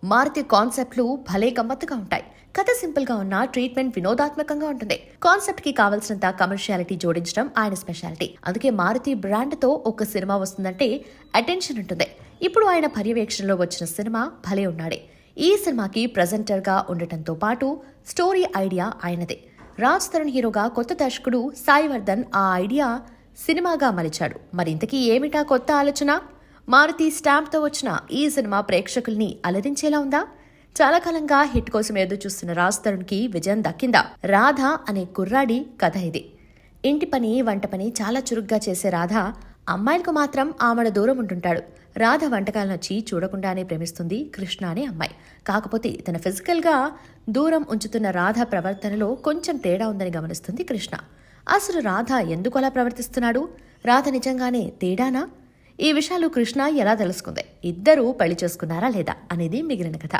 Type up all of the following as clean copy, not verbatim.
మారుతి కాన్సెప్ట్లు భలే గమ్మత్తుగా ఉంటాయి. కథ సింపుల్ గా ఉన్న ట్రీట్మెంట్ వినోదాత్మకంగా ఉంటుంది. కాన్సెప్ట్ కి కావాల్సినంత కమర్షియాలిటీ జోడించడం ఆయన స్పెషాలిటీ. అందుకే మారుతి బ్రాండ్ తో ఒక సినిమా వస్తుందంటే అటెన్షన్ ఉంటుంది. ఇప్పుడు ఆయన పర్యవేక్షణలో వచ్చిన సినిమా భలే ఉన్నాడే. ఈ సినిమాకి ప్రెజెంటర్ గా ఉండటంతో పాటు స్టోరీ ఐడియా ఆయనదే. రాజ్ తరుణ్ హీరోగా కొత్త దర్శకుడు సాయి వర్ధన్ ఆ ఐడియా సినిమాగా మలిచాడు. మరింతకీ ఏమిటా కొత్త ఆలోచన? మారుతి స్టాంప్తో వచ్చిన ఈ సినిమా ప్రేక్షకుల్ని అలరించేలా ఉందా? చాలా కాలంగా హిట్ కోసం ఎదురు చూస్తున్న రాజ్ తరుణ్కి విజయం దక్కిందా? రాధ అనే కుర్రాడి కథ ఇది. ఇంటి పని వంట పని చాలా చురుగ్గా చేసే రాధ అమ్మాయిలకు మాత్రం ఆమెడ దూరం ఉంటుంటాడు. రాధ వంటకాలు నచ్చి చూడకుండానే ప్రేమిస్తుంది కృష్ణ అనే అమ్మాయి. కాకపోతే తన ఫిజికల్గా దూరం ఉంచుతున్న రాధ ప్రవర్తనలో కొంచెం తేడా ఉందని గమనిస్తుంది కృష్ణ. అసలు రాధ ఎందుకు అలా ప్రవర్తిస్తున్నాడు? రాధ నిజంగానే తేడానా? ఈ విషయాలు కృష్ణ ఎలా తెలుసుకుంది? ఇద్దరూ పెళ్లి చేసుకున్నారా లేదా అనేది మిగిలిన కథ.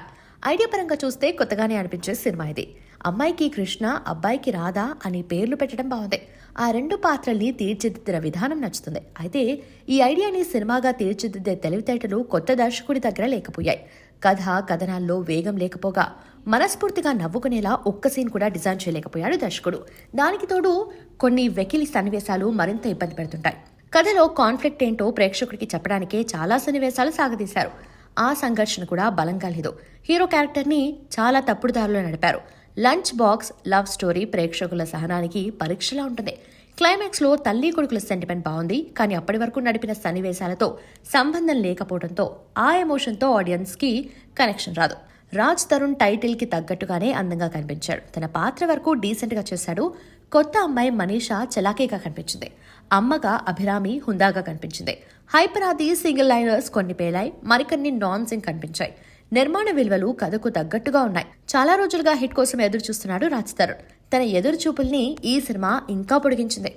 ఐడియా పరంగా చూస్తే కొత్తగానే అనిపించే సినిమా ఇది. అమ్మాయికి కృష్ణ, అబ్బాయికి రాధ అని పేర్లు పెట్టడం బాగుంది. ఆ రెండు పాత్రల్ని తీర్చిదిద్దిన విధానం నచ్చుతుంది. అయితే ఈ ఐడియాని సినిమాగా తీర్చిదిద్దే తెలివితేటలు కొత్త దర్శకుడి దగ్గర లేకపోయాయి. కథ కథనాల్లో వేగం లేకపోగా మనస్ఫూర్తిగా నవ్వుకునేలా ఒక్క సీన్ కూడా డిజైన్ చేయలేకపోయాడు దర్శకుడు. దానికి తోడు కొన్ని వెకిలి సన్నివేశాలు మరింత ఇబ్బంది పెడుతుంటాయి. కథలో కాన్ఫ్లిక్ట్ ఏంటో ప్రేక్షకుడికి చెప్పడానికే చాలా సన్నివేశాలు సాగదీశారు. ఆ సంఘర్షణ కూడా బలంగా లేదు. హీరో క్యారెక్టర్ని చాలా తప్పుడు దారిలో నడిపారు. లంచ్ బాక్స్ లవ్ స్టోరీ ప్రేక్షకుల సహనానికి పరీక్షలా ఉంటుంది. క్లైమాక్స్లో తల్లి కొడుకుల సెంటిమెంట్ బాగుంది, కానీ అప్పటి వరకు నడిపిన సన్నివేశాలతో సంబంధం లేకపోవడంతో ఆ ఎమోషన్తో ఆడియన్స్కి కనెక్షన్ రాదు. రాజ్ తరుణ్ టైటిల్కి తగ్గట్టుగానే అందంగా కనిపించాడు. తన పాత్ర వరకు డీసెంట్గా చేశాడు. కొత్త అమ్మాయి మనీషా చలాకీగా కనిపించింది. అమ్మగా అభిరామి హుందాగా కనిపించింది. హైపర్ ఆది సింగిల్ లైనర్స్ కొన్ని పేలాయి, మరికొన్ని నాన్ సింగ్ కనిపించాయి. నిర్మాణ విలువలు కథకు తగ్గట్టుగా ఉన్నాయి. చాలా రోజులుగా హిట్ కోసం ఎదురు చూస్తున్నాడు రాజ్ తరుణ్. తన ఎదురు చూపుల్ని ఈ సినిమా ఇంకా పొడిగించింది.